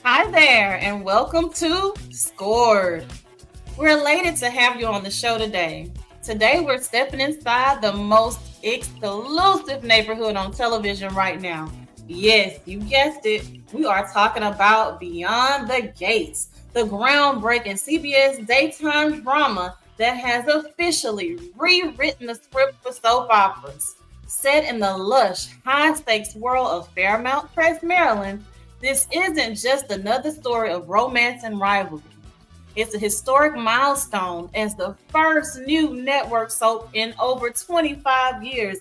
Hi there, and welcome to Scored. We're elated to have you on the show today. Today, we're stepping inside the most exclusive neighborhood on television right now. Yes, you guessed it. We are talking about Beyond the Gates, the groundbreaking CBS daytime drama that has officially rewritten the script for soap operas. Set in the lush, high stakes world of Fairmont Crest, Maryland, this isn't just another story of romance and rivalry. It's a historic milestone as the first new network soap in over 25 years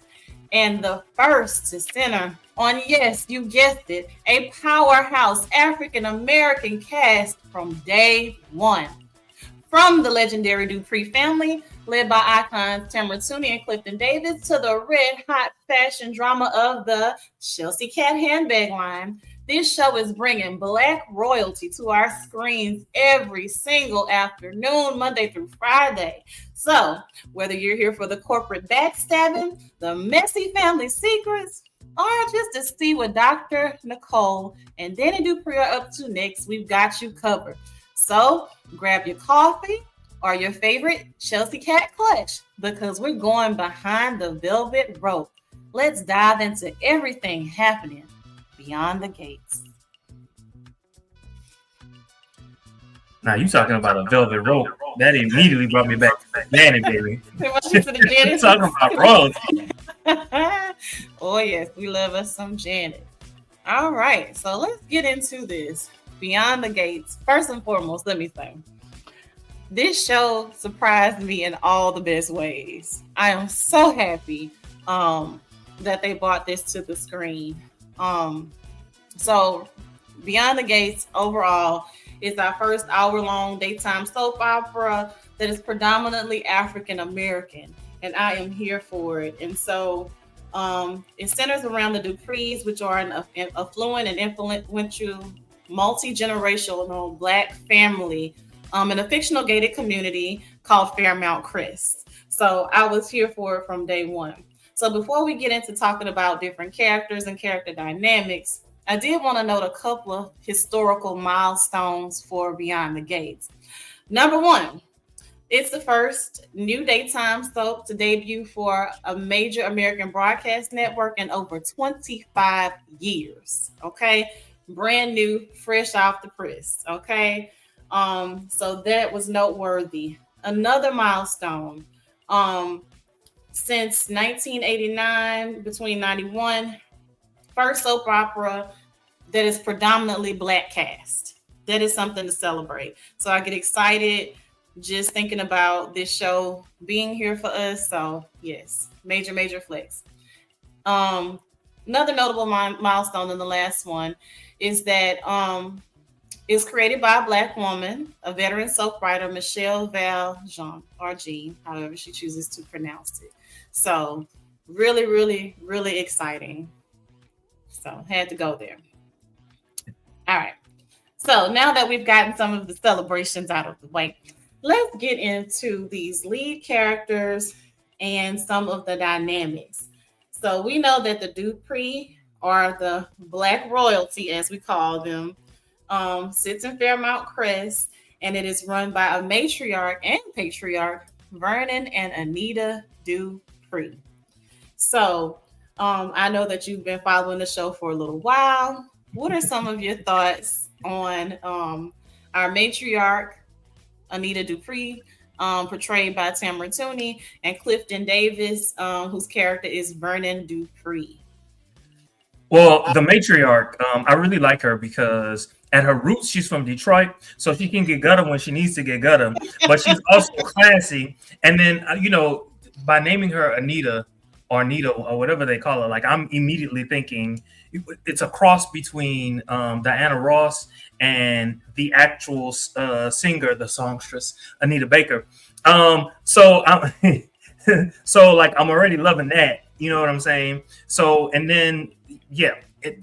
and the first to center on, yes, you guessed it, a powerhouse African American cast from day one. From the legendary Dupree family, led by icons Tamara Tunie and Clifton Davis, to the red hot fashion drama of the Chelsea Cat handbag line, this show is bringing Black royalty to our screens every single afternoon, Monday through Friday. So, whether you're here for the corporate backstabbing, the messy family secrets, or just to see what Dr. Nicole and Dani Dupree are up to next, we've got you covered. So, grab your coffee or your favorite Chelsea Cat clutch because we're going behind the velvet rope. Let's dive into everything happening beyond the gates. Now you talking about a velvet rope? That immediately brought me back to Dani, baby. You talking about royalty? Oh yes, we love us some Janet. All right, so let's get into this. Beyond the Gates. First and foremost, let me say, this show surprised me in all the best ways. I am so happy that they brought this to the screen. So Beyond the Gates overall is our first hour-long daytime soap opera that is predominantly African American, and I am here for it. And so it centers around the Duprees, which are an affluent and influential multi-generational Black family in a fictional gated community called Fairmont Crest. So I was here for it from day one. So before we get into talking about different characters and character dynamics, I did want to note a couple of historical milestones for Beyond the Gates. Number one, it's the first new daytime soap to debut for a major American broadcast network in over 25 years. Okay, brand new, fresh off the press. Okay, so that was noteworthy. Another milestone. Since 1989, between 91, first soap opera that is predominantly Black cast. That is something to celebrate. So I get excited just thinking about this show being here for us. So yes, major flex. Another notable milestone in the last one is that it's created by a Black woman, a veteran soap writer, Michelle Valjean, or G, however she chooses to pronounce it. So really exciting. So had to go there. All right. So now that we've gotten some of the celebrations out of the way, let's get into these lead characters and some of the dynamics. So we know that the Dupree, or the Black royalty, as we call them, sits in Fairmont Crest, and it is run by a matriarch and patriarch, Vernon and Anita Dupree. So I know that you've been following the show for a little while. What are some of your thoughts on our matriarch, Anita Dupree, portrayed by Tamara Tunie, and Clifton Davis, whose character is Vernon Dupree? Well, the matriarch, I really like her because at her roots, she's from Detroit, so she can get gutter when she needs to get gutter, but she's also classy. And then, by naming her Anita or whatever they call her, like I'm immediately thinking it's a cross between Diana Ross and the actual singer, the songstress Anita Baker. So I'm already loving that. You know what I'm saying? So, and then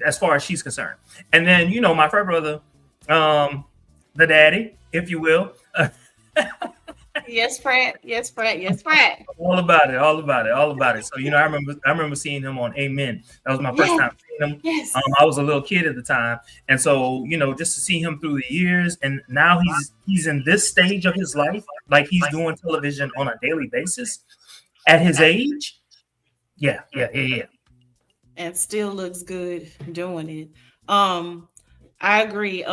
as far as she's concerned, and then my frat brother, the daddy, if you will. Yes, Pratt. Yes, Pratt. Yes, Pratt. All about it, all about it, all about it. So I remember seeing him on Amen. That was my first Yes. time seeing him. Yes. I was a little kid at the time, and so just to see him through the years, and now he's in this stage of his life, like he's doing television on a daily basis at his age. Yeah, yeah, yeah, yeah. And still looks good doing it. I agree.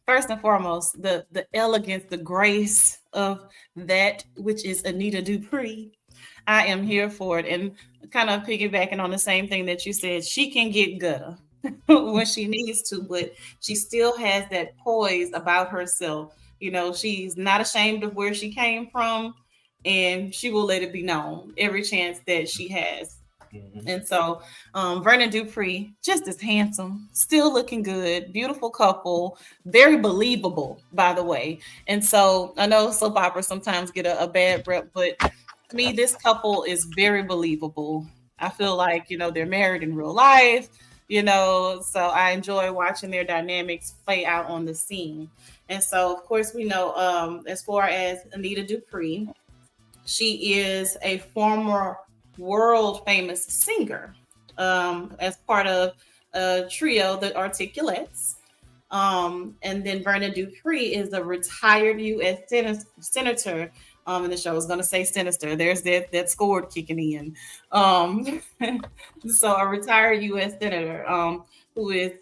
First and foremost, the elegance, the grace of that which is Anita Dupree. I am here for it. And kind of piggybacking on the same thing that you said, she can get gutter when she needs to, but she still has that poise about herself. She's not ashamed of where she came from, and she will let it be known every chance that she has. Mhm. And so, Vernon Dupree, just as handsome, still looking good, beautiful couple, very believable, by the way. And so, I know soap operas sometimes get a bad rep, but to me, this couple is very believable. I feel like, they're married in real life, so I enjoy watching their dynamics play out on the scene. And so, of course, we know, as far as Anita Dupree, she is a former world famous singer, as part of a trio, the Articulates. And then Vernon Dupree is a retired U.S. senator. And the show is going to say sinister. There's that scored kicking in. Um, so a retired U.S. senator, who is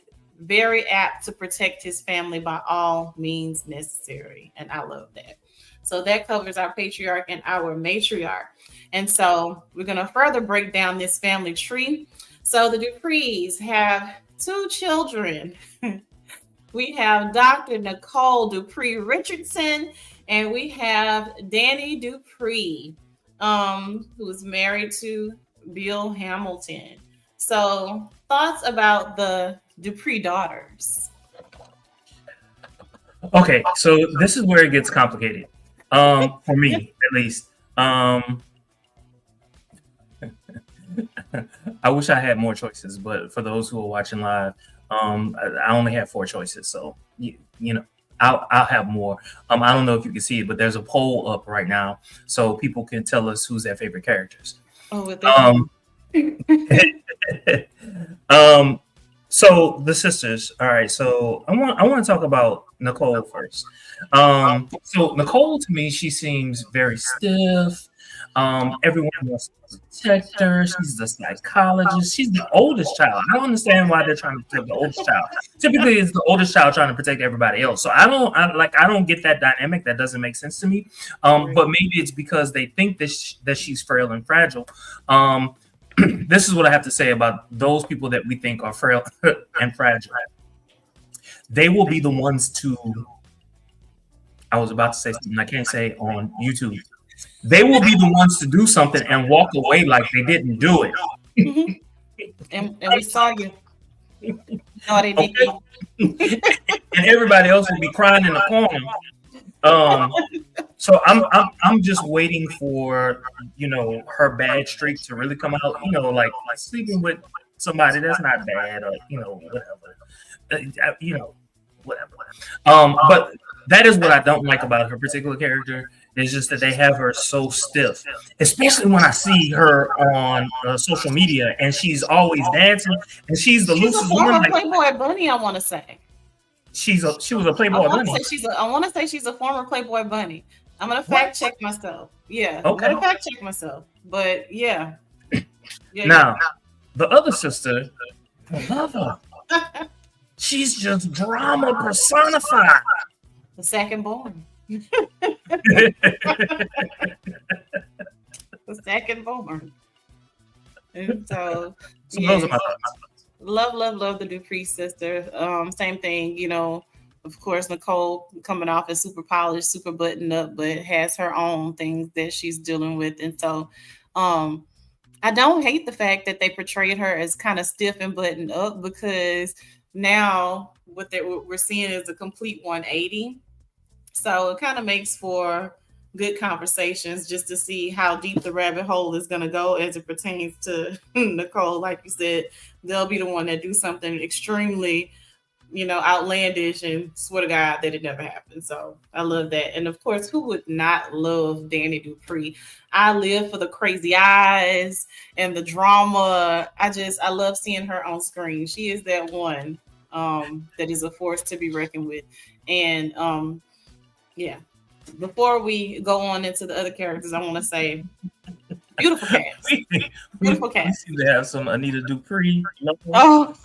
very apt to protect his family by all means necessary. And I love that. So that covers our patriarch and our matriarch. And so we're going to further break down this family tree. So the Duprees have two children. We have Dr. Nicole Dupree Richardson, and we have Dani Dupree, who is married to Bill Hamilton. So, thoughts about the Dupree daughters? Okay, so this is where it gets complicated. For me, at least. I wish I had more choices, but for those who are watching live, I only have four choices. So I'll have more. I don't know if you can see it, but there's a poll up right now, so people can tell us who's their favorite characters. Oh, what they um, So the sisters. All right. So I want to talk about Nicole first. So Nicole, to me, she seems very stiff. Everyone wants to protect her. She's the psychologist. She's the oldest child. I don't understand why they're trying to protect the oldest child. Typically, it's the oldest child trying to protect everybody else. So I don't get that dynamic. That doesn't make sense to me. But maybe it's because they think that she's frail and fragile. This is what I have to say about those people that we think are frail and fragile. They will be the ones to. I was about to say something I can't say on YouTube. They will be the ones to do something and walk away like they didn't do it. and we saw you. No, they didn't. Okay? And everybody else will be crying in the corner. So I'm just waiting for her bad streak to really come out. Like sleeping with somebody that's not bad, or whatever. But that is what I don't like about her particular character. It's just that they have her so stiff, especially when I see her on social media and she's always dancing and she's the loosest one. Like, Playboy bunny, I want to say. She was a Playboy bunny. I want to say she's a former Playboy bunny. I'm gonna fact check myself. Yeah, okay. I'm gonna fact check myself. But yeah. Now, the other sister, I love her. She's just drama personified. The second born. The second born. And so those are my thoughts. Love the Dupree sister. Same thing, of course, Nicole coming off as super polished, super buttoned up, but has her own things that she's dealing with. And so I don't hate the fact that they portrayed her as kind of stiff and buttoned up, because now what we're seeing is a complete 180. So it kind of makes for good conversations just to see how deep the rabbit hole is going to go as it pertains to Nicole. Like you said, they'll be the one that do something extremely outlandish, and swear to God that it never happened. So I love that. And of course, who would not love Dani Dupree? I live for the crazy eyes and the drama. I love seeing her on screen. She is that one that is a force to be reckoned with. And yeah. Before we go on into the other characters, I want to say beautiful cast. Beautiful cast. We seem to have some Anita Dupree. Oh,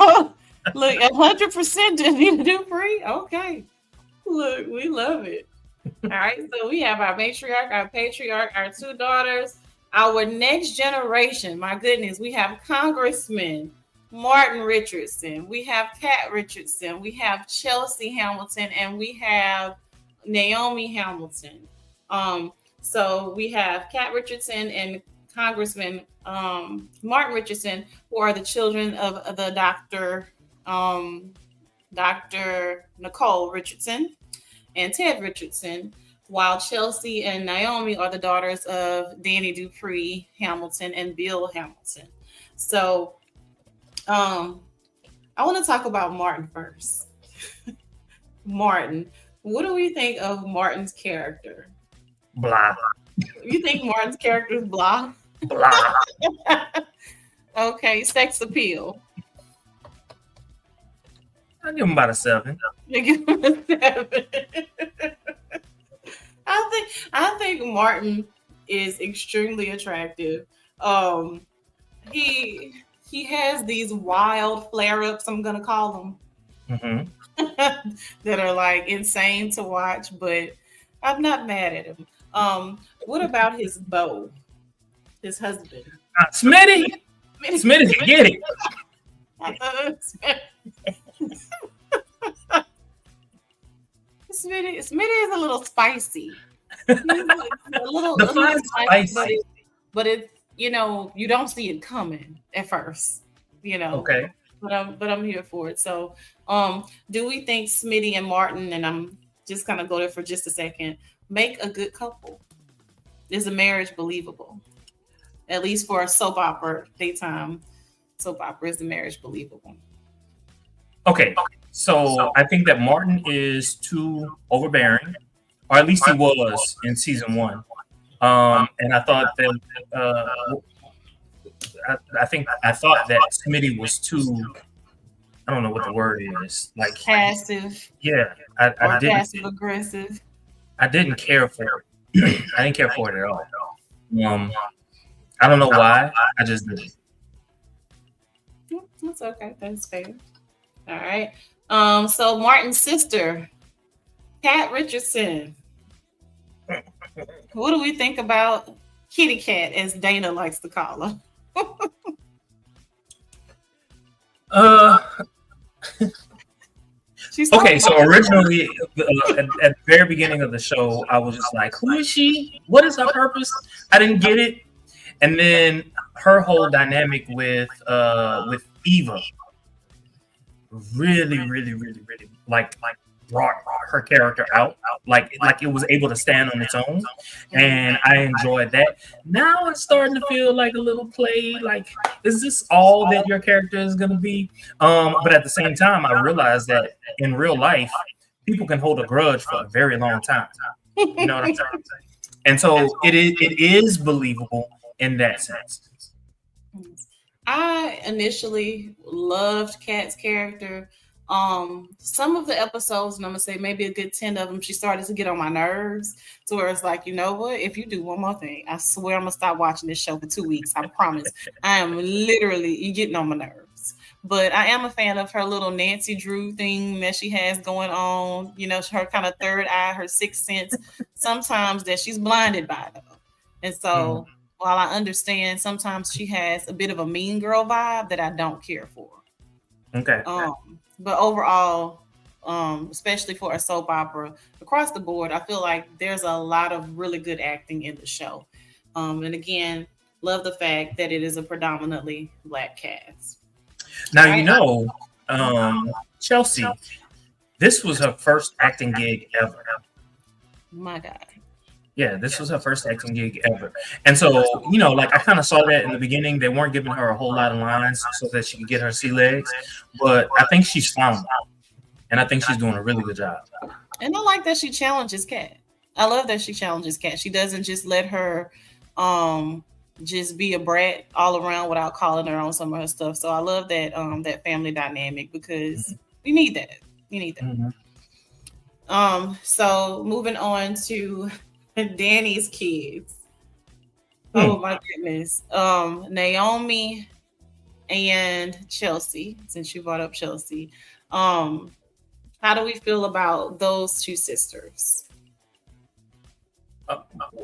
look, 100% Anita Dupree. Okay. Look, we love it. All right. So we have our matriarch, our patriarch, our two daughters, our next generation. My goodness, we have Congressman Martin Richardson. We have Kat Richardson. We have Chelsea Hamilton, and we have Naomi Hamilton. So we have Kat Richardson and Congressman Martin Richardson, who are the children of the Dr. Nicole Richardson and Ted Richardson, while Chelsea and Naomi are the daughters of Dani Dupree Hamilton and Bill Hamilton. So I want to talk about Martin first. Martin. What do we think of Martin's character? Blah. You think Martin's character is blah? Blah. Okay, sex appeal. I give him about a 7. Give him a 7. I think Martin is extremely attractive. He has these wild flare-ups, I'm gonna call them. Mm-hmm. That are like insane to watch, but I'm not mad at him. What about his beau, his husband? Smitty can get it. Smitty is a little spicy. He's a little spicy, but it's you don't see it coming at first. Okay. But I'm here for it. So, do we think Smitty and Martin, and I'm just kind of go there for just a second, make a good couple? Is a marriage believable? At least for a soap opera, daytime soap opera, is the marriage believable? Okay. So I think that Martin is too overbearing, or at least he was in season 1. And I thought that I thought that Smitty was too, I don't know what the word is, like passive. Yeah, I didn't passive aggressive. I didn't care for it. I didn't care for it at all. I don't know why. I just didn't. That's okay. That's fair. All right. So Martin's sister, Kat Richardson. What do we think about Kitty Cat, as Dana likes to call her? Okay, so originally at the very beginning of the show, I was just like, who is she? What is her purpose? I didn't get it. And then her whole dynamic with Eva really like brought her character out, like it was able to stand on its own, and I enjoyed that. Now it's starting to feel like a little play. Like, is this all that your character is going to be? But at the same time, I realized that in real life, people can hold a grudge for a very long time. You know what I'm saying? And so it is believable in that sense. I initially loved Kat's character. Some of the episodes, and I'm gonna say maybe a good 10 of them, she started to get on my nerves to where it's like, you know what? If you do one more thing, I swear I'm gonna stop watching this show for 2 weeks. I promise. I am literally getting on my nerves. But I am a fan of her little Nancy Drew thing that she has going on. You know, her kind of third eye, her sixth sense, sometimes that she's blinded by though. And so while I understand sometimes she has a bit of a mean girl vibe that I don't care for. Okay. But overall, especially for a soap opera, across the board, I feel like there's a lot of really good acting in the show. And again, love the fact that it is a predominantly Black cast. Now, Chelsea, this was her first acting gig ever. My God. Yeah, this was her first acting gig ever. And so, like I kind of saw that in the beginning. They weren't giving her a whole lot of lines so that she could get her sea legs. But I think she's found them. and I think she's doing a really good job. And I like that she challenges Kat. I love that she challenges Kat. She doesn't just let her just be a brat all around without calling her on some of her stuff. So I love that that family dynamic because we need that. You need that. So moving on to Dani's kids. Oh my goodness. Naomi and Chelsea, since you brought up Chelsea. How do we feel about those two sisters?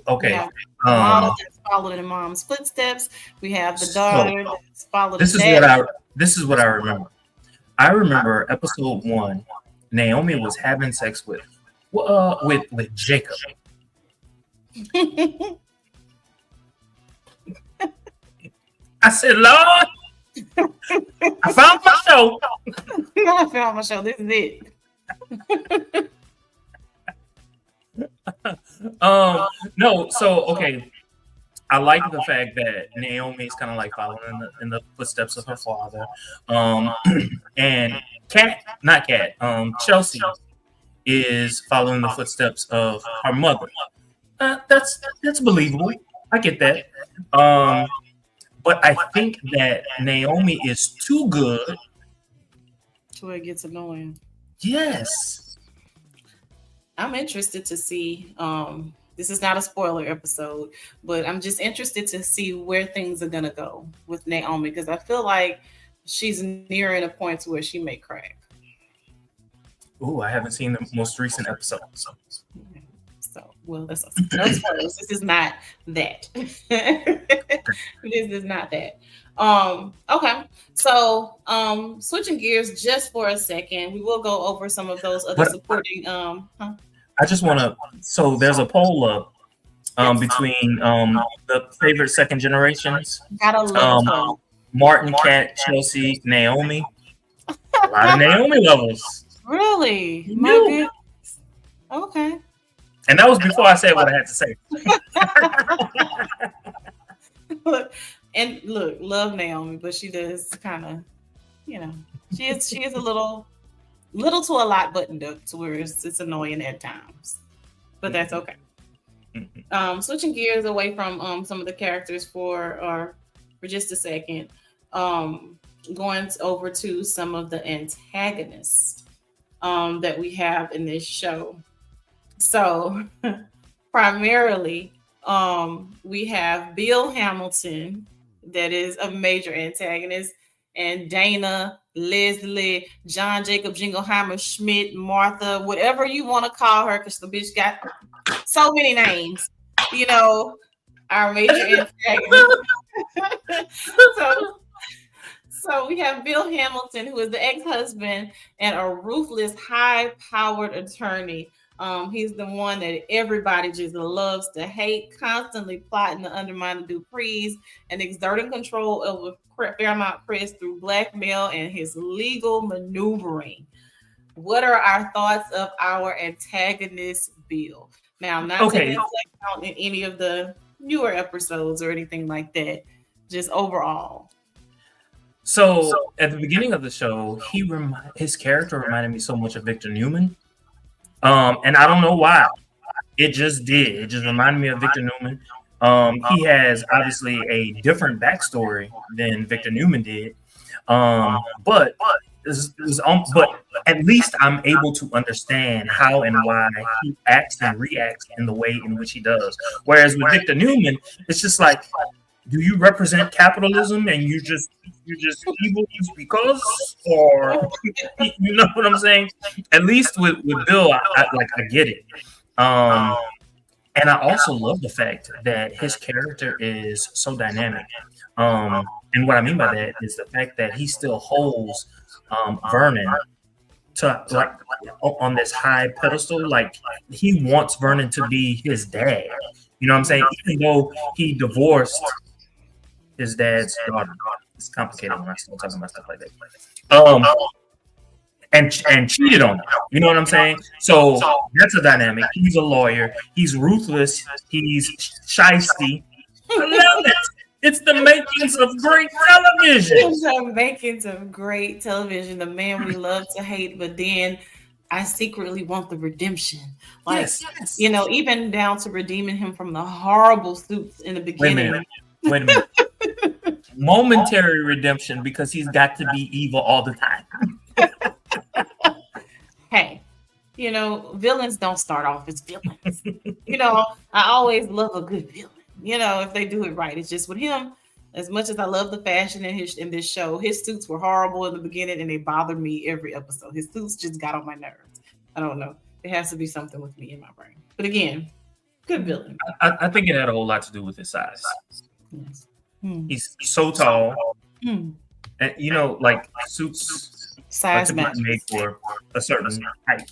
Okay. The model that's followed in mom's footsteps. We have the daughter that's followed. This is what I remember. I remember episode 1. Naomi was having sex with Jacob. I said, Lord, I found my show. I found my show. This is it. No, so okay. I like the fact that Naomi is kind of like following in the footsteps of her father. And Chelsea is following the footsteps of her mother. That's believable. I get that. But I think that Naomi is too good. To where it gets annoying. Yes. I'm interested to see. This is not a spoiler episode, but I'm just interested to see where things are gonna go with Naomi because I feel like she's nearing a point to where she may crack. Ooh, I haven't seen the most recent episode. So, well, that's no spoilers. This is not that. This is not that. Okay. So, switching gears just for a second, we will go over some of those other supporting. I just want to. So there's a poll up between the favorite second generations. Martin, Kat, Chelsea, Naomi. A lot of Naomi lovers. Really? My goodness. Okay. And that was before I said what I had to say. Look, love Naomi, but she does kind of, she is a little to a lot buttoned up to where it's annoying at times, but that's okay. Switching gears away from some of the characters for just a second, going over to some of the antagonists that we have in this show. So primarily, we have Bill Hamilton, that is a major antagonist, and Dana, Leslie, John Jacob Jingleheimer, Schmidt, Martha, whatever you want to call her, because the bitch got so many names, our major antagonist. So we have Bill Hamilton, who is the ex-husband and a ruthless, high-powered attorney. He's the one that everybody just loves to hate, constantly plotting to undermine the Duprees and exerting control over Fairmont Crest through blackmail and his legal maneuvering. What are our thoughts of our antagonist, Bill? Now, I'm not taking out in any of the newer episodes or anything like that, just overall. So at the beginning of the show, his character reminded me so much of Victor Newman. And I don't know why. It just did. It just reminded me of Victor Newman. He has obviously a different backstory than Victor Newman did. But at least I'm able to understand how and why he acts and reacts in the way in which he does. Whereas with Victor Newman, it's just like, do you represent capitalism and you just evil just because, or you know what I'm saying? At least with Bill, I get it. And I also love the fact that his character is so dynamic. And what I mean by that is the fact that he still holds Vernon to on this high pedestal. Like, he wants Vernon to be his dad. You know what I'm saying? Even though he divorced his dad's daughter. It's complicated when I start talking about stuff like that. And cheated on him. You know what I'm saying? So that's a dynamic. He's a lawyer. He's ruthless. He's shisty. I love it. It's the makings of great television. It's the makings of great television. The man we love to hate, but then I secretly want the redemption. Like, Yes. even down to redeeming him from the horrible suits in the Wait a beginning. minute. Wait a minute. Momentary redemption because he's got to be evil all the time. Hey, villains don't start off as villains. I always love a good villain. If they do it right. It's just with him, as much as I love the fashion in this show, his suits were horrible in the beginning and they bothered me every episode. His suits just got on my nerves. I don't know. It has to be something with me in my brain. But again, good villain. I think it had a whole lot to do with his size. Yes. He's so tall. And like suits size like matters. made for a certain height.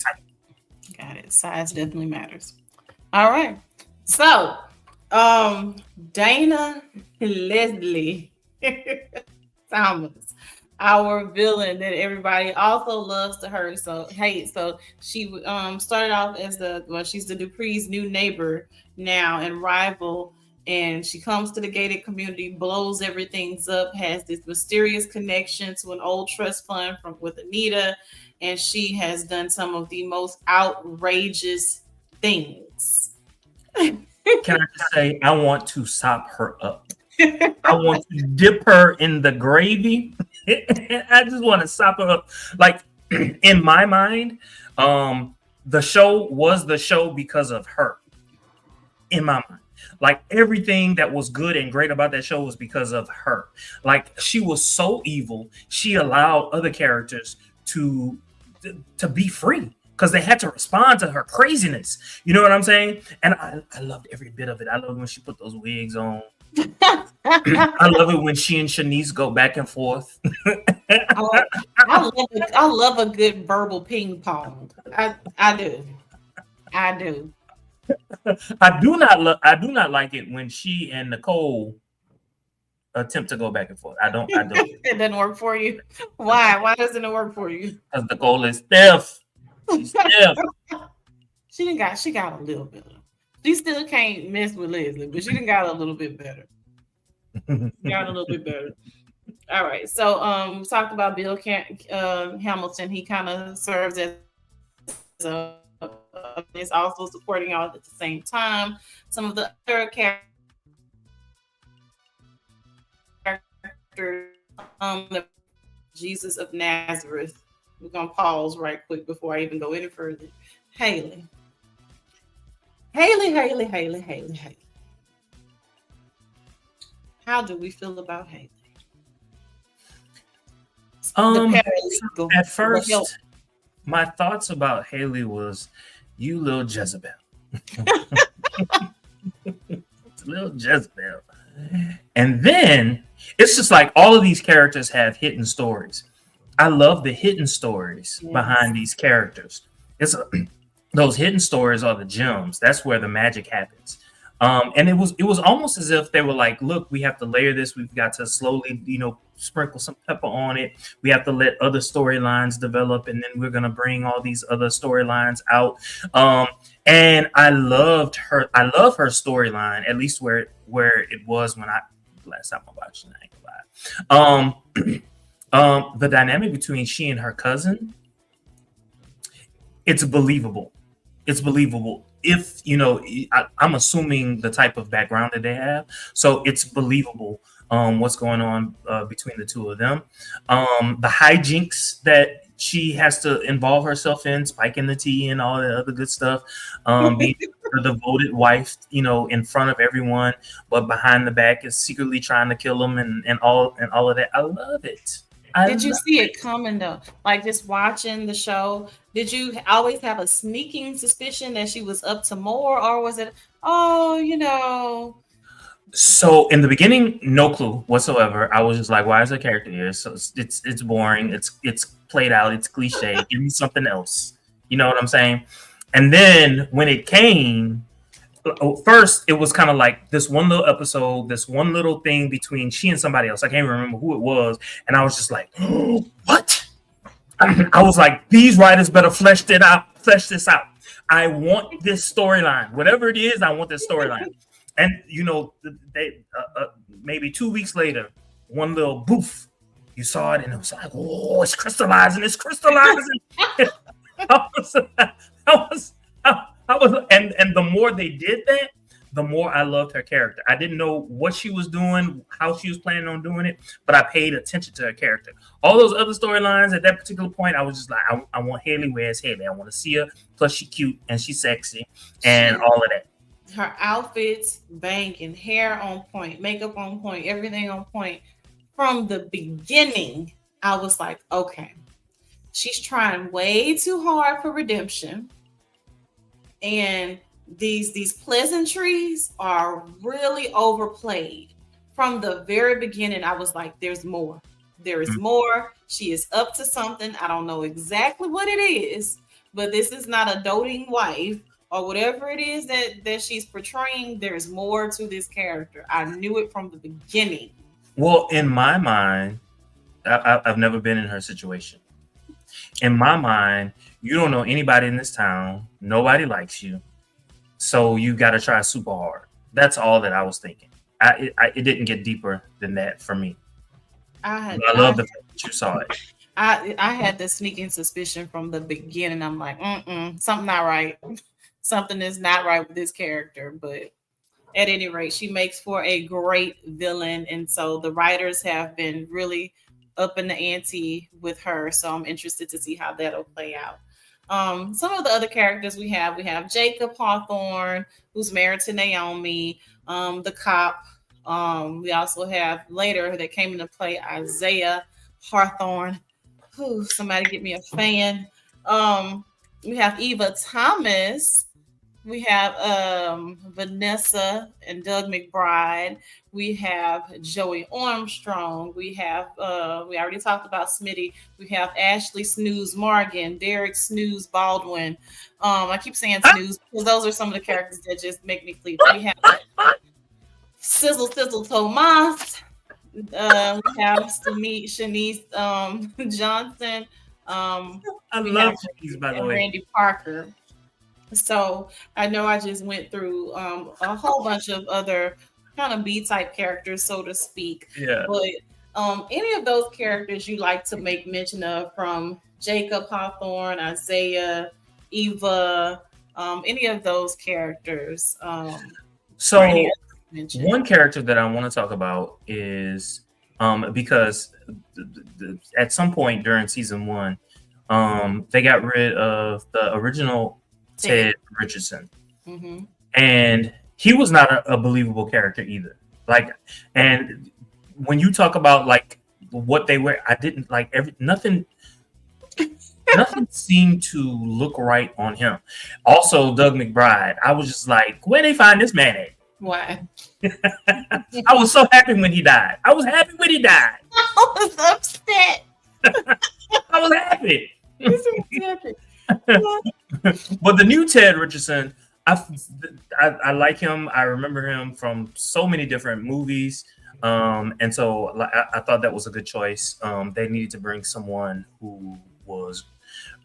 Got it. Size definitely matters. All right. So Dana Leslie Thomas, our villain that everybody also loves to hurt, hate. So she started off as she's the Dupree's new neighbor now and rival, and she comes to the gated community, blows everything up, has this mysterious connection to an old trust fund with Anita, and she has done some of the most outrageous things. Can I just say, I want to sop her up. I want to dip her in the gravy. I just want to sop her up. Like, in my mind, the show was the show because of her. In my mind. Like, everything that was good and great about that show was because of her. Like, she was so evil. She allowed other characters to be free, because they had to respond to her craziness. You know what I'm saying? And I loved every bit of it. I loved when she put those wigs on. I love it when she and Shanice go back and forth. I love a good verbal ping pong. I do. I do not like it when she and Nicole attempt to go back and forth. I don't. It doesn't work for you. Why doesn't it work for you? Because Nicole is stiff. She's stiff. She got a little bit. She still can't mess with Leslie, but she done got a little bit better. All right. So we talked about Bill Hamilton. He kind of serves as is also supporting y'all at the same time. Some of the other characters, Jesus of Nazareth. We're gonna pause right quick before I even go any further. Haley. How do we feel about Haley? At first, my thoughts about Haley was, you little Jezebel. Little Jezebel. And then it's just like all of these characters have hidden stories. I love the hidden stories behind these characters. Those hidden stories are the gems. That's where the magic happens. And it was almost as if they were like, look, we have to layer this. We've got to slowly, sprinkle some pepper on it. We have to let other storylines develop, and then we're gonna bring all these other storylines out. And I love her storyline, at least where it was when last time I watched it. I ain't gonna lie. The dynamic between she and her cousin, it's believable. It's believable. If I'm assuming the type of background that they have, so it's believable what's going on between the two of them. The hijinks that she has to involve herself in, spiking the tea and all the other good stuff, being her devoted wife, in front of everyone, but behind the back is secretly trying to kill them and all of that. I love it. Did you see it coming though? Like, just watching the show, did you always have a sneaking suspicion that she was up to more, or was it, So in the beginning, no clue whatsoever. I was just like, why is the character here? So it's boring. It's played out. It's cliche. Give me something else. You know what I'm saying? And then when it came, first it was kind of like this one little episode, this one little thing between she and somebody else. I can't remember who it was. And I was just like, what? I was like, these writers better flesh this out. I want this storyline. Whatever it is, I want this storyline. And maybe 2 weeks later, one little boof, you saw it, and it was like, oh, it's crystallizing, it's crystallizing. I was, and the more they did that, the more I loved her character. I didn't know what she was doing, how she was planning on doing it, but I paid attention to her character. All those other storylines at that particular point, I was just like, I want Haley. Where's Haley? I want to see her. Plus, she's cute and she's sexy and all of that. Her outfits banging, hair on point, makeup on point, everything on point. From the beginning, I was like, okay, she's trying way too hard for redemption. And these pleasantries are really overplayed. From the very beginning, I was like, there's more. There is more. She is up to something. I don't know exactly what it is, but this is not a doting wife or whatever it is that she's portraying. There's more to this character. I knew it from the beginning. Well, in my mind, I've never been in her situation. In my mind, you don't know anybody in this town. Nobody likes you. So you got to try super hard. That's all that I was thinking. It didn't get deeper than that for me. I love the fact that you saw it. I had the sneaking suspicion from the beginning. I'm like, something not right. Something is not right with this character. But at any rate, she makes for a great villain. And so the writers have been really up in the ante with her. So I'm interested to see how that'll play out. Some of the other characters we have Jacob Hawthorne, who's married to Naomi, the cop. We also have later that came into play Isaiah Hawthorne. Somebody get me a fan. We have Eva Thomas. We have Vanessa and Doug McBride. We have Joey Armstrong. We have, we already talked about Smitty. We have Ashley Snooze Morgan, Derek Snooze Baldwin. I keep saying Snooze because those are some of the characters that just make me sleep. We have Sizzle Tomas. We have Shanice Johnson. I love Shanice, by the way. Randy Parker. So I know I just went through a whole bunch of other kind of B-type characters, so to speak. Yeah. But any of those characters you like to make mention of, from Jacob Hawthorne, Isaiah, Eva, any of those characters? So one character that I want to talk about is because at some point during season 1, they got rid of the original Ted Richardson. Mm-hmm. And he was not a believable character either. Like, and when you talk about like what they were, I didn't like nothing seemed to look right on him. Also, Doug McBride, I was just like, where they find this man at? Why? I was so happy when he died. I was happy when he died. I was upset. I was happy. But the new Ted Richardson, I like him. I remember him from so many different movies, and so I thought that was a good choice. They needed to bring someone who was,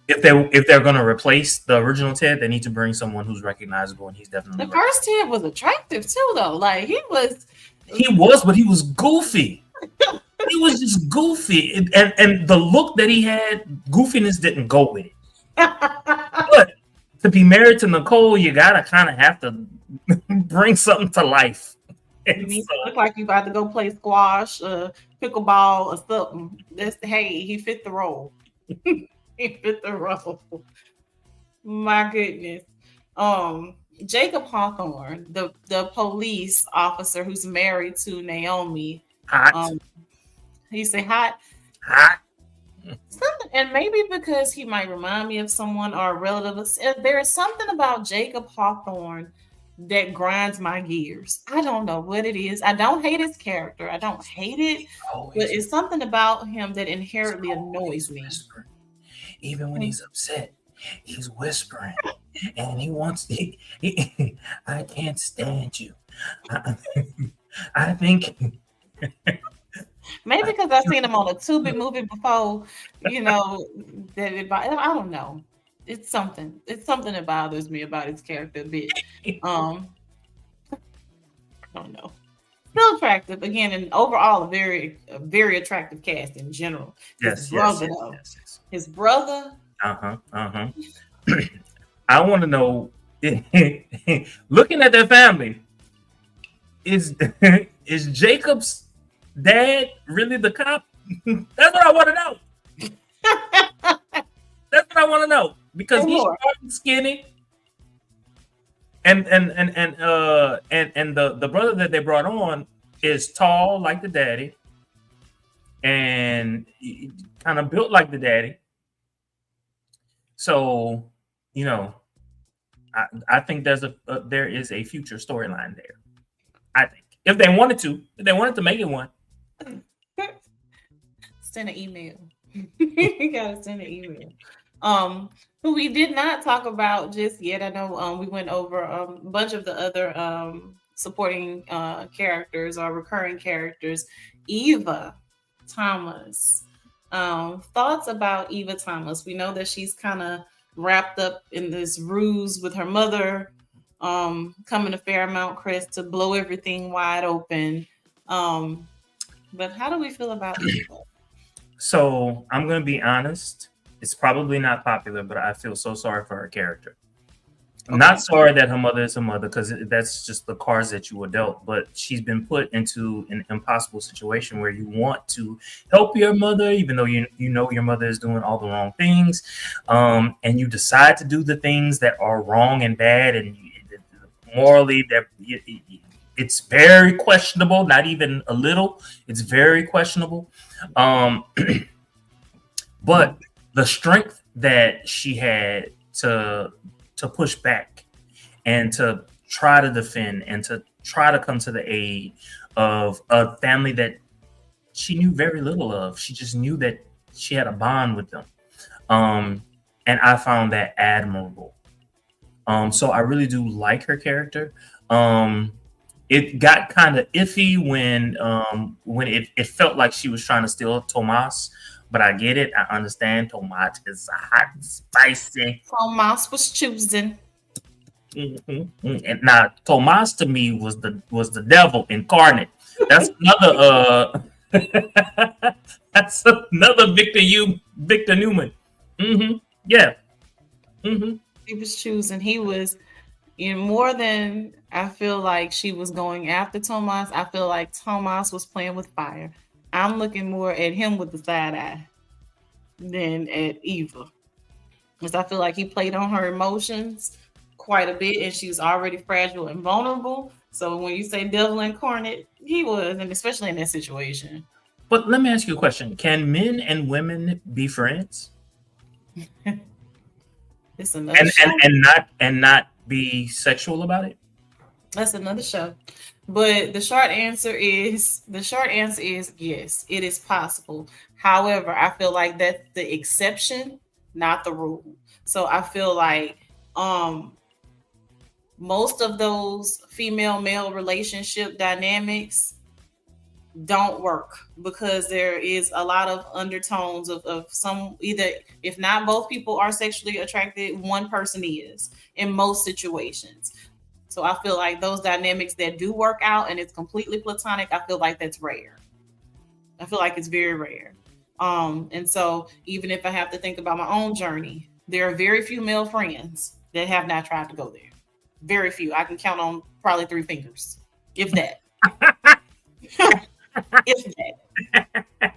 if they're going to replace the original Ted, they need to bring someone who's recognizable, and he's definitely the first Ted was attractive too, though. Like he was, but he was goofy. He was just goofy, and the look that he had, goofiness didn't go with it. But to be married to Nicole, you gotta kind of have to bring something to life. You look like you about to go play squash, pickleball, or something. He fit the role. He fit the role. My goodness. Jacob Hawthorne, the police officer who's married to Naomi. Hot. You say hot? Hot. And maybe because he might remind me of someone or a relative. There is something about Jacob Hawthorne that grinds my gears. I don't know what it is. I don't hate his character. I don't hate it. But it's something about him that inherently annoys me. Even when he's upset, he's whispering. And he wants I can't stand you. I think... Maybe because I've seen him on a Tubi movie before, that I don't know. It's something that bothers me about his character a bit. I don't know. Still attractive again, and overall a very attractive cast in general. His brother, though, his brother. I want to know. Looking at their family, is is Jacob's dad really the cop? That's what I want to know. That's what I want to know because he's short and skinny, and the brother that they brought on is tall like the daddy, and kind of built like the daddy. So, you know, I think there is a future storyline there. I think if they wanted to make it one. Send an email. You gotta send an email. Who we did not talk about just yet. I know we went over a bunch of the other supporting characters or recurring characters. Eva Thomas. Thoughts about Eva Thomas? We know that she's kind of wrapped up in this ruse with her mother coming to Fairmont Crest to blow everything wide open. But how do we feel about Eva? So I'm going to be honest. It's probably not popular, but I feel so sorry for her character. Okay. Not sorry that her mother is her mother, because that's just the cards that you were dealt. But she's been put into an impossible situation where you want to help your mother, even though you know your mother is doing all the wrong things, and you decide to do the things that are wrong and bad, and morally that it's very questionable. Not even a little. It's very questionable. But the strength that she had to push back and to try to defend and to try to come to the aid of a family that she knew very little of. She just knew that she had a bond with them. And I found that admirable. So I really do like her character. It got kind of iffy when it felt like she was trying to steal Tomas. But I get it. I understand. Tomat is hot and spicy. Tomas was choosing. Mm-hmm. And now Tomas to me was the devil incarnate. That's another that's another Victor Newman. Mm-hmm. Yeah. Mm-hmm. He was choosing. He was in more than I feel like she was going after Tomas. I feel like Tomas was playing with fire. I'm looking more at him with the side eye than at Eva. Because I feel like he played on her emotions quite a bit, and she's already fragile and vulnerable. So when you say devil incarnate, he was, and especially in that situation. But let me ask you a question. Can men and women be friends? It's another show. And not be sexual about it? That's another show. But the short answer is yes, it is possible. However, I feel like that's the exception, not the rule. So I feel like most of those female-male relationship dynamics don't work because there is a lot of undertones of some, either if not both people are sexually attracted, one person is in most situations. So I feel like those dynamics that do work out and it's completely platonic, I feel like that's rare. I feel like it's very rare. And so even if I have to think about my own journey, there are very few male friends that have not tried to go there. Very few. I can count on probably 3 fingers, if that. If that.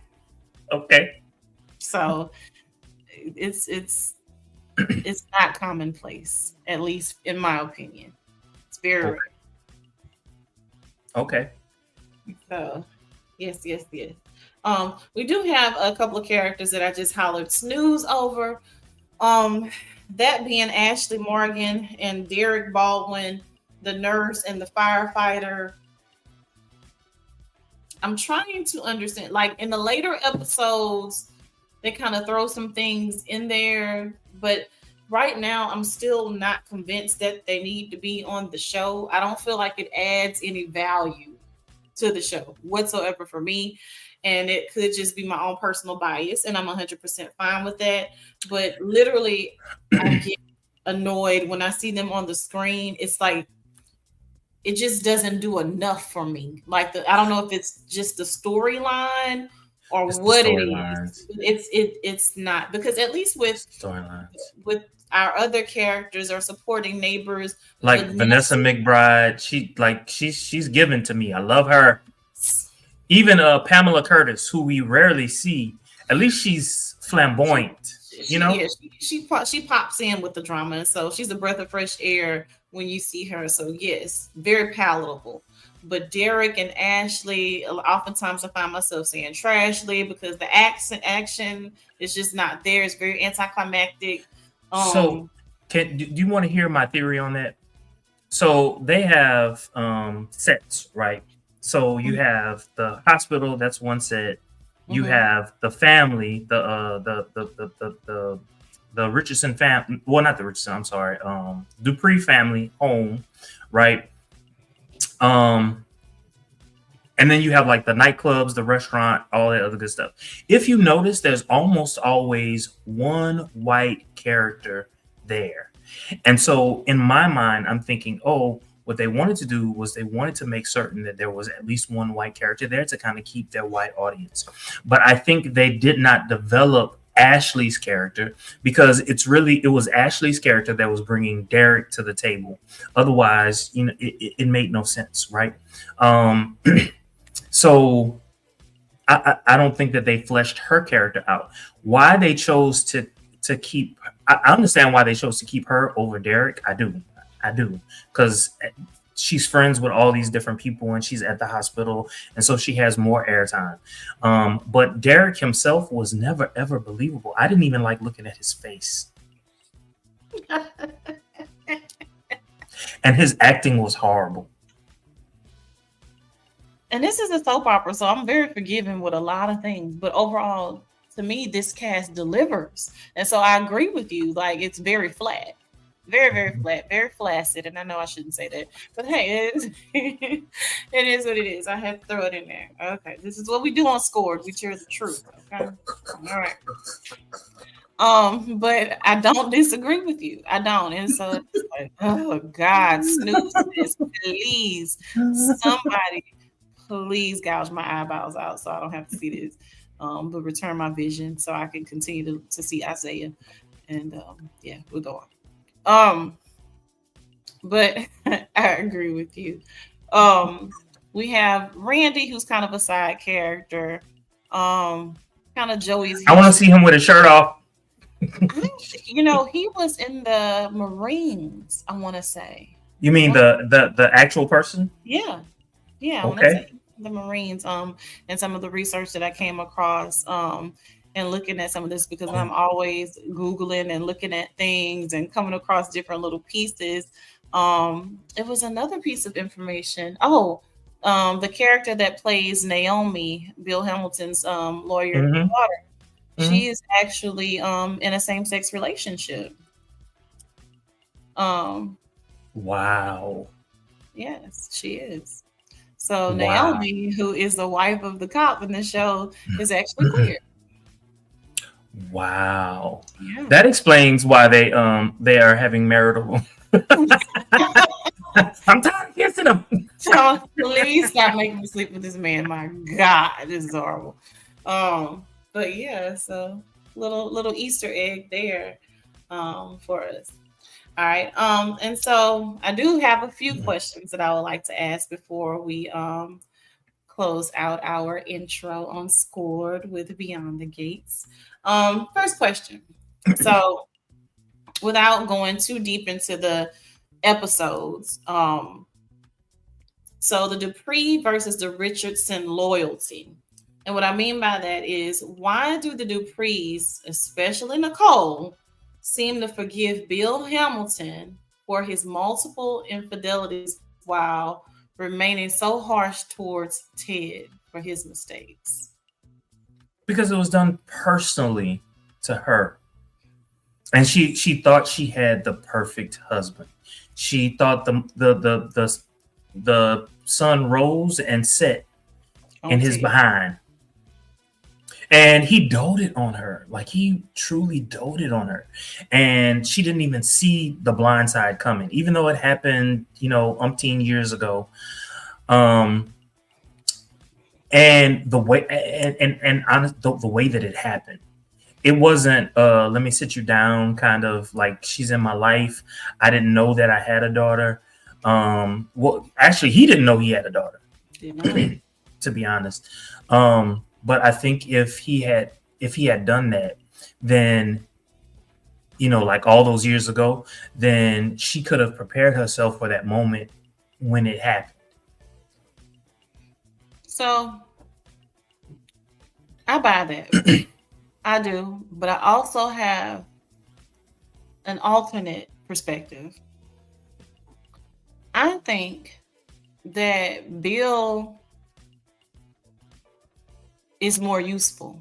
Okay. So it's not commonplace, at least in my opinion. It's very rare. Okay. So yes. We do have a couple of characters that I just hollered snooze over. That being Ashley Morgan and Derek Baldwin, the nurse and the firefighter. I'm trying to understand, like in the later episodes, they kind of throw some things in there, but right now I'm still not convinced that they need to be on the show. I don't feel like it adds any value to the show whatsoever for me. And it could just be my own personal bias, and I'm 100% fine with that. But literally, I get annoyed when I see them on the screen. It's like it just doesn't do enough for me. Like I don't know if it's just the storyline or It's the what it is. storylines. It's not, because at least It's the storylines. with our other characters or supporting neighbors, Like Vanessa Vanessa, McBride, she's given to me. I love her. Even Pamela Curtis, who we rarely see, at least she's flamboyant. You know. yeah, she pops in with the drama, and so she's a breath of fresh air when you see her. So yes, very palatable. But Derek and Ashley, oftentimes I find myself saying Trashley because the action is just not there. It's very anticlimactic. So, do you want to hear my theory on that? So they have sets, right? So you have the hospital. That's one set. You have the family, the Richardson family. Well, not the Richardson. I'm sorry. Dupree family home, right? And then you have like the nightclubs, the restaurant, all that other good stuff. If you notice, there's almost always one white character there. And so in my mind, I'm thinking, oh, what they wanted to do was they wanted to make certain that there was at least one white character there to kind of keep their white audience. But I think they did not develop Ashley's character because it was Ashley's character that was bringing Derek to the table. Otherwise, it made no sense, right? So I don't think that they fleshed her character out. Why they chose to keep, I understand why they chose to keep her over Derek. I do, because she's friends with all these different people and she's at the hospital, and so she has more airtime. But Derek himself was never ever believable. I didn't even like looking at his face, and his acting was horrible. And this is a soap opera, so I'm very forgiving with a lot of things. But overall, to me, this cast delivers. And so I agree with you. Like, it's very flat. Very, very flat. Very flaccid. And I know I shouldn't say that. But hey, it is what it is. I had to throw it in there. Okay. This is what we do on Scored. We share the truth. Okay. All right. But I don't disagree with you. I don't. And so it's like, oh God, snooze this, please. Somebody please gouge my eyeballs out so I don't have to see this. But return my vision so I can continue to see Isaiah. And yeah, we'll go on. But I agree with you. We have Randy, who's kind of a side character. Kind of Joey's. I want to see him with his shirt off. He was in the Marines, I want to say. You mean the actual person? Yeah. Okay. The Marines, and some of the research that I came across, and looking at some of this because I'm always Googling and looking at things and coming across different little pieces. It was another piece of information. The character that plays Naomi, Bill Hamilton's lawyer daughter, she is actually in a same-sex relationship. Wow. Yes, she is. So Naomi, who is the wife of the cop in the show, is actually queer. Wow. Yeah. That explains why they are having marital. I'm tired of kissing him. So please stop making me sleep with this man. My God, this is horrible. But yeah, so little Easter egg there for us. All right. And so I do have a few questions that I would like to ask before we close out our intro on Scored with Beyond the Gates. First question. So without going too deep into the episodes, so the Dupree versus the Richardson loyalty. And what I mean by that is, why do the Duprees, especially Nicole, seem to forgive Bill Hamilton for his multiple infidelities while remaining so harsh towards Ted for his mistakes? Because it was done personally to her. And she thought she had the perfect husband. She thought the sun rose and set in his behind. And he doted on her. Like he truly doted on her. And she didn't even see the blind side coming, even though it happened, umpteen years ago. Um, and the way and honest the way that it happened, it wasn't let me sit you down kind of like she's in my life. I didn't know that I had a daughter. Well, actually he didn't know he had a daughter, to be honest. But I think if he had done that, then like all those years ago, then she could have prepared herself for that moment when it happened. So I buy that. I do, but I also have an alternate perspective. I think that Bill is more useful.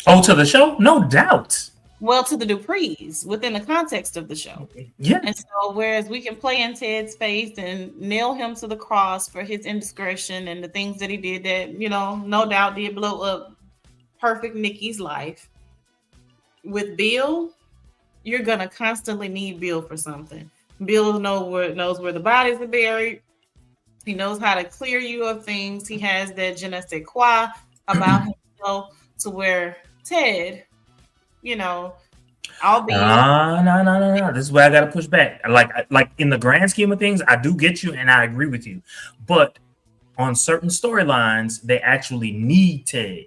Oh, to the show? No doubt. Well, to the Duprees within the context of the show. Yeah. And so, whereas we can play in Ted's face and nail him to the cross for his indiscretion and the things that he did that, no doubt did blow up perfect Nikki's life. With Bill, you're going to constantly need Bill for something. Bill knows where the bodies are buried. He knows how to clear you of things. He has that je ne sais quoi about himself to where Ted, I'll be. No. This is where I got to push back. Like in the grand scheme of things, I do get you and I agree with you. But on certain storylines, they actually need Ted.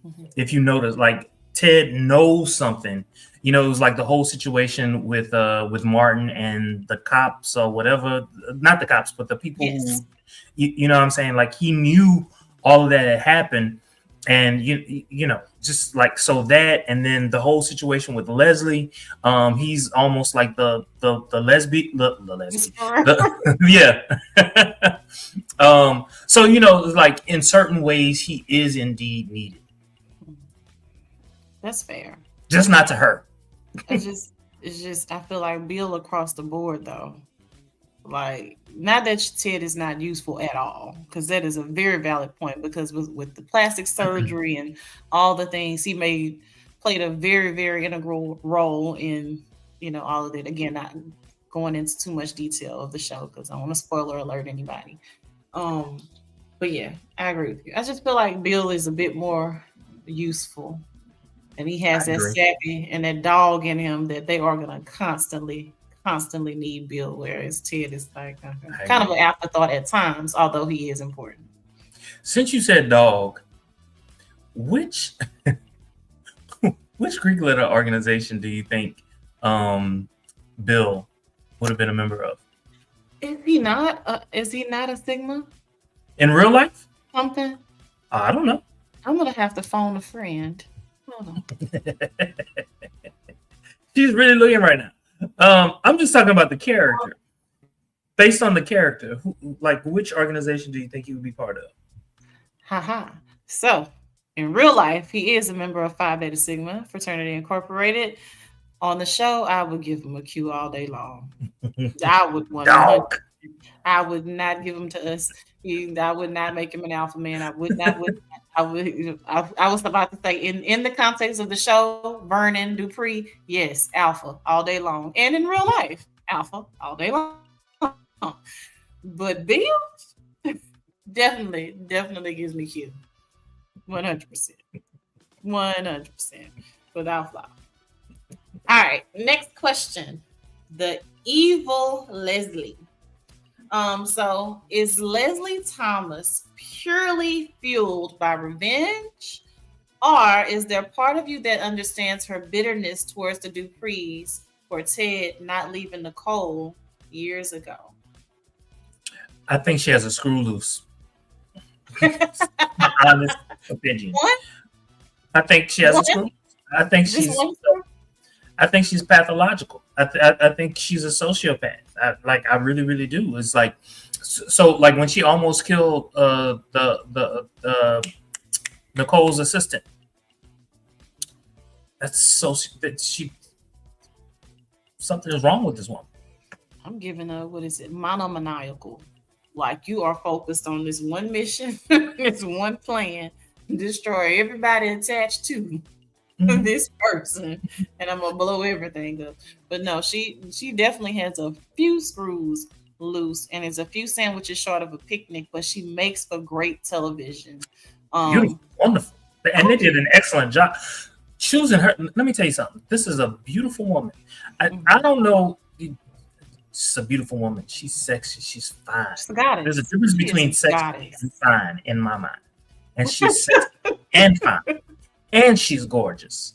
Mm-hmm. If you notice, like Ted knows something. It was like the whole situation with Martin and the cops or whatever. Not the cops, but the people who, you know what I'm saying? Like he knew all of that had happened. And just like so that, and then the whole situation with Leslie, he's almost like the lesbian, yeah. So like in certain ways, he is indeed needed. That's fair. Just not to her. It's just I feel like Bill across the board though. Like, not that Ted is not useful at all, because that is a very valid point, because with the plastic surgery and all the things he played a very, very integral role in, all of it. Again, not going into too much detail of the show because I don't want to spoiler alert anybody. But yeah, I agree with you. I just feel like Bill is a bit more useful, and he has that savvy and that dog in him that they are going to constantly need Bill, whereas Ted is like kind of an afterthought at times, although he is important. Since you said dog, which Greek letter organization do you think Bill would have been a member of? Is he not a Sigma? In real life? Something? I don't know. I'm going to have to phone a friend. Hold on. She's really looking right now. I'm just talking about the character. Based on the character, which organization do you think he would be part of? Haha. So, in real life, he is a member of Phi Beta Sigma Fraternity Incorporated. On the show, I would give him a Q all day long. I would want to. I would not give him to us. I would not make him an alpha man. I would not. I was about to say, in the context of the show, Vernon Dupree, yes, alpha all day long, and in real life, alpha all day long. But Bill definitely gives me Q, 100%, without flaw. All right, next question: the evil Leslie. So is Leslie Thomas purely fueled by revenge, or is there part of you that understands her bitterness towards the Duprees for Ted not leaving Nicole years ago? I think she has a screw loose. My honest opinion. What? I think she has a screw. I think she's pathological. I think she's a sociopath. I really, really do. It's like, so like when she almost killed the Nicole's assistant. Something is wrong with this woman. I'm giving her, what is it, monomaniacal. Like you are focused on this one mission, this one plan, destroy everybody attached to this person, and I'm gonna blow everything up. But no, she definitely has a few screws loose, and is a few sandwiches short of a picnic. But she makes for great television. Beautiful, wonderful, and they did an excellent job choosing her. Let me tell you something. This is a beautiful woman. I don't know. She's a beautiful woman. She's sexy. She's fine. She's a goddess. There's a difference between sexy and fine in my mind. And she's sexy and fine. And she's gorgeous.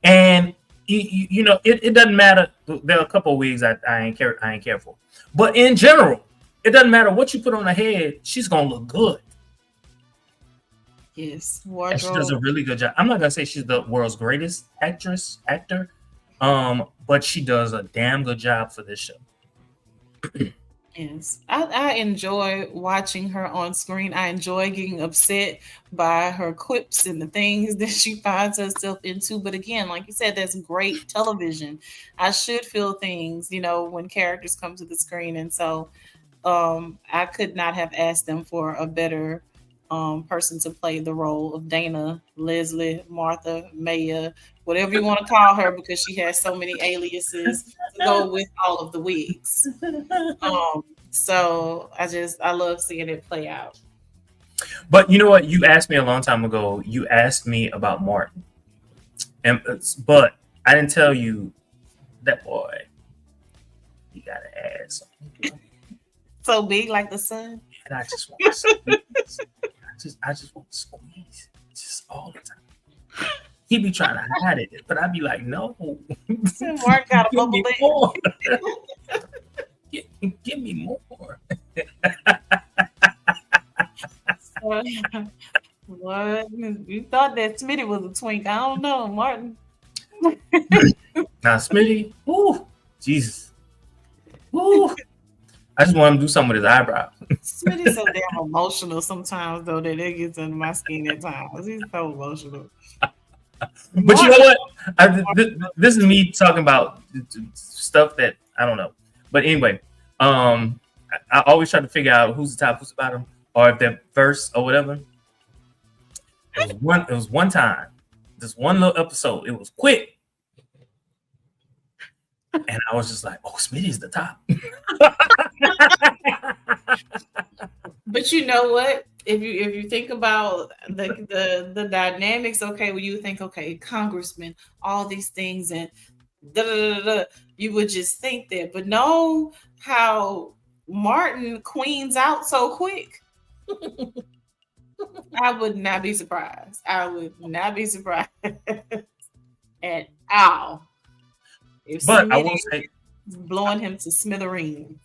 And it doesn't matter. There are a couple of wigs I ain't care for. But in general, it doesn't matter what you put on her head, she's gonna look good. Yes. And she does a really good job. I'm not gonna say she's the world's greatest actor. But she does a damn good job for this show. Yes, I enjoy watching her on screen. I enjoy getting upset by her quips and the things that she finds herself into. But again, like you said, that's great television. I should feel things, when characters come to the screen. And so I could not have asked them for a better person to play the role of Dana, Leslie, Martha, Maya, whatever you want to call her, because she has so many aliases to go with all of the wigs. So I love seeing it play out. But you know what? You asked me a long time ago. You asked me about Martin, but I didn't tell you that boy. You got an ass. So big like the sun. And I just want to squeeze. I just want to squeeze just all the time. He be trying to hide it, but I'd be like, no. Mark got a bubble more. Give me more. What? You thought that Smitty was a twink. I don't know, Martin. Now, Smitty, ooh, Jesus. Ooh. I just want him to do something with his eyebrow. Smitty's so damn emotional sometimes, though, that it gets under my skin at times. He's so emotional. But you know what? This is me talking about stuff that I don't know. But anyway, I always try to figure out who's the top, who's the bottom, or if they're first or whatever. It was one time, this one little episode. It was quick. And I was just like, oh, Smitty's the top. But you know what? If you think about the dynamics, okay, well, you think, okay, congressman, all these things, and you would just think that. But know how Martin queens out so quick. I would not be surprised. I would not be surprised at all. But I will say, blowing him to smithereens.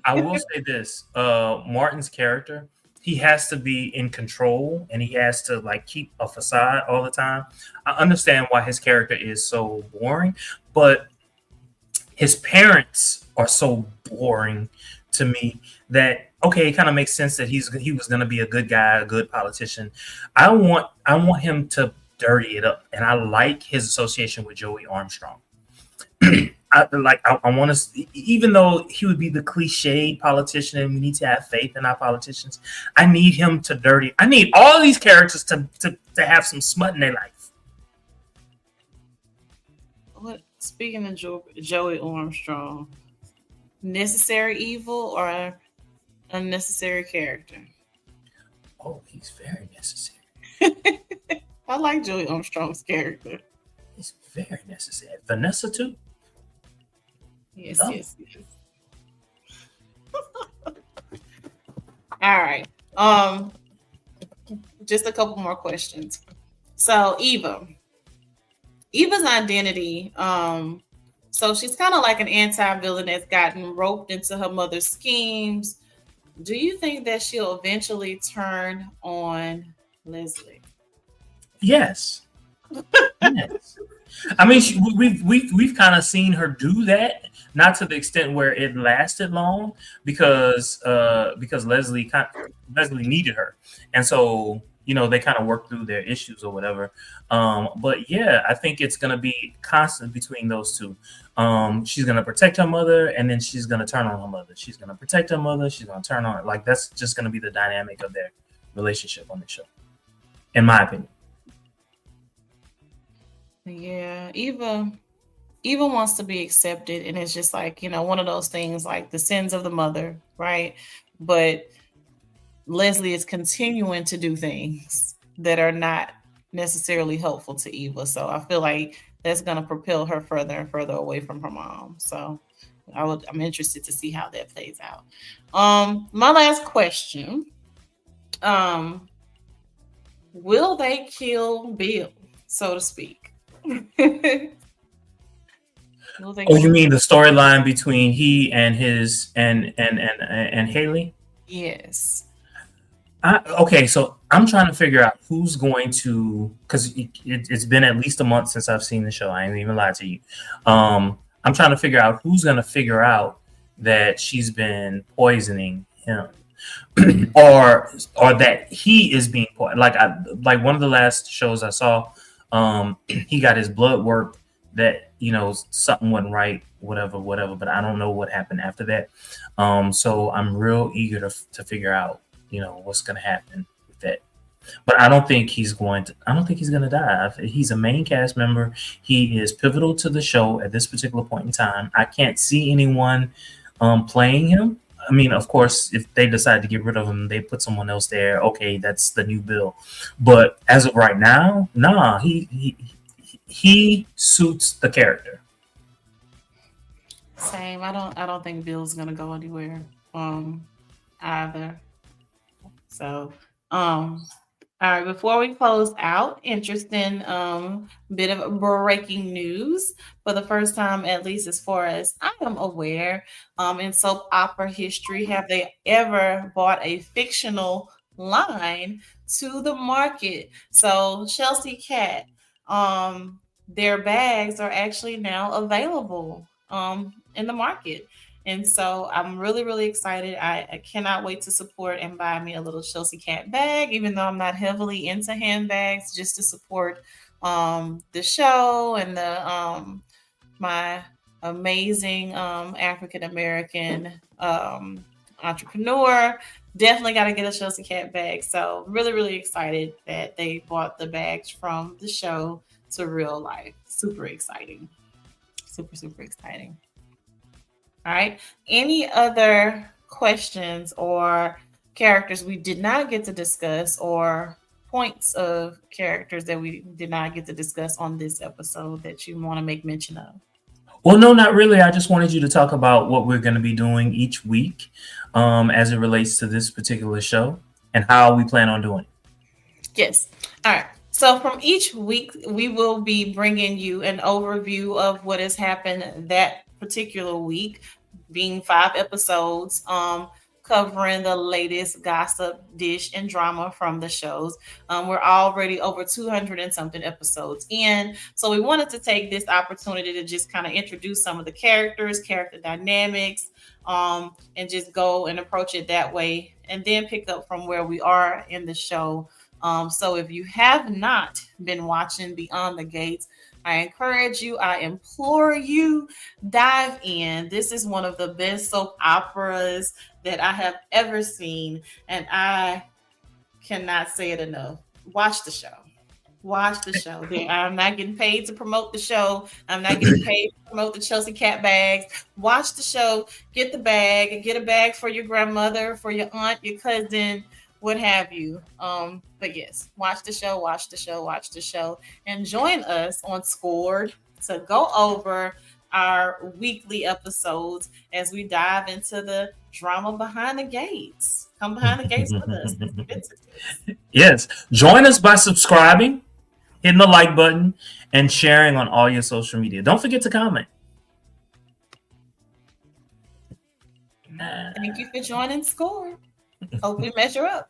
I will say this: Martin's character, he has to be in control, and he has to keep a facade all the time. I understand why his character is so boring, but his parents are so boring to me that okay, it kind of makes sense that he was going to be a good guy, a good politician. I want him to dirty it up, and I like his association with Joey Armstrong. I want to, even though he would be the cliched politician and we need to have faith in our politicians, I need him to dirty. I need all these characters to have some smut in their life. What? Speaking of Joey Armstrong, necessary evil or unnecessary character? Oh, he's very necessary. I like Joey Armstrong's character. He's very necessary. Vanessa too. Yes. All right. Just a couple more questions. So Eva's identity. So she's kind of like an anti-villain that's gotten roped into her mother's schemes. Do you think that she'll eventually turn on Leslie? Yes. Yes. I mean, we've kind of seen her do that, not to the extent where it lasted long, because Leslie needed her, and so they kind of worked through their issues or whatever. But yeah, I think it's gonna be constant between those two. She's gonna protect her mother, and then she's gonna turn on her mother. She's gonna protect her mother. She's gonna turn on her. That's just gonna be the dynamic of their relationship on the show. in my opinion. Yeah, Eva wants to be accepted, and it's just like, one of those things like the sins of the mother, right? But Leslie is continuing to do things that are not necessarily helpful to Eva. So I feel like that's going to propel her further and further away from her mom. So I'm interested to see how that plays out. My last question. Will they kill Bill, so to speak? Oh, you mean the storyline between he and his and Haley? Yes. Okay, so I'm trying to figure out who's going to, because it's been at least a month since I've seen the show. I ain't even lie to you. I'm trying to figure out who's going to figure out that she's been poisoning him, or that he is being poisoned. Like one of the last shows I saw, he got his blood work that something wasn't right, whatever. But I don't know what happened after that. So I'm real eager to figure out what's going to happen with that. But I don't think he's going to die. He's a main cast member. He is pivotal to the show at this particular point in time. I can't see anyone playing him. I mean, of course, if they decide to get rid of him, they put someone else there. Okay, that's the new Bill. But as of right now, nah, he suits the character. Same. I don't think Bill's gonna go anywhere. Either. So, all right, before we close out, interesting bit of breaking news. For the first time, at least as far as I am aware, in soap opera history, have they ever bought a fictional line to the market? So Chelsea Cat, their bags are actually now available in the market. And so I'm really, really excited. I cannot wait to support and buy me a little Chelsea Cat bag, even though I'm not heavily into handbags, just to support the show and the my amazing African American entrepreneur. Definitely got to get a Chelsea Cat bag. So really, really excited that they bought the bags from the show to real life. Super exciting. Super, super exciting. All right. Any other questions or characters we did not get to discuss, or points of characters that we did not get to discuss on this episode that you want to make mention of? Well, no, not really. I just wanted you to talk about what we're going to be doing each week as it relates to this particular show and how we plan on doing it. Yes. All right. So from each week, we will be bringing you an overview of what has happened that particular week, being 5 episodes, covering the latest gossip, dish, and drama from the shows. We're already over 200 and something episodes in. So we wanted to take this opportunity to just kind of introduce some of the characters, character dynamics, and just go and approach it that way, and then pick up from where we are in the show. So if you have not been watching Beyond the Gates, I encourage you, I implore you, dive in. This is one of the best soap operas that I have ever seen, and I cannot say it enough. Watch the show. Watch the show. I'm not getting paid to promote the show. I'm not getting paid to promote the Chelsea Cat bags. Watch the show. Get the bag, and get a bag for your grandmother, for your aunt, your cousin, what have you. But yes, watch the show, watch the show, watch the show, and join us on Scored to go over our weekly episodes as we dive into the drama behind the gates. Come behind the gates with us. Yes. Join us by subscribing, hitting the like button, and sharing on all your social media. Don't forget to comment. Thank you for joining Score. Hope we measure up.